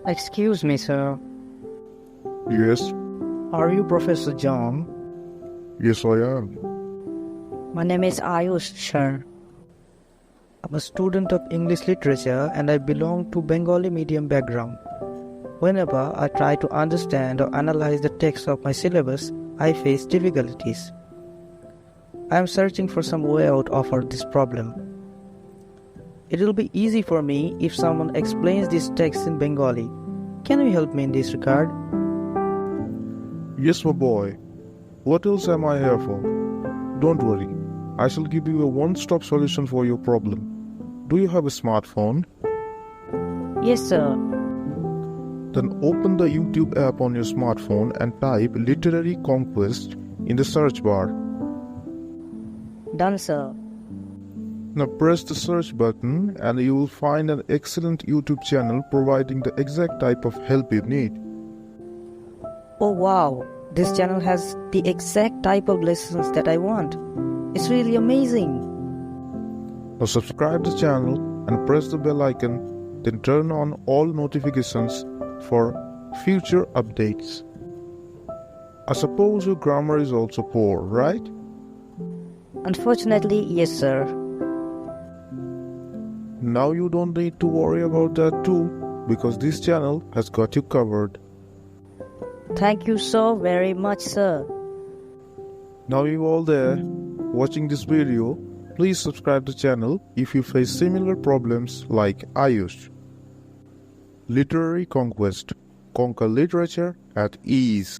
Excuse me, sir. Yes, Are you Professor John? yes I am. My name is Ayush, sir. I'm a student of English literature and I belong to Bengali medium background. Whenever I try to understand or analyze the text of my syllabus, I face difficulties. I am searching for some way out of this problem. It will be easy for me if someone explains this text in Bengali. Can you help me in this regard? Yes, my boy. What else am I here for? Don't worry. I shall give you a one-stop solution for your problem. Do you have a smartphone? Yes, sir. Then open the YouTube app on your smartphone and type Literary Conquest in the search bar. Done, sir. Now press the search button and you will find an excellent YouTube channel providing the exact type of help you need. Oh wow, this channel has the exact type of lessons that I want. It's really amazing. Now subscribe the channel and press the bell icon, then turn on all notifications for future updates. I suppose your grammar is also poor, right? Unfortunately, yes, sir. Now you don't need to worry about that too, because this channel has got you covered. Thank you so very much, sir. Now you all there watching this video, please subscribe the channel if you face similar problems like Ayush. Literary Conquest. Conquer literature at ease.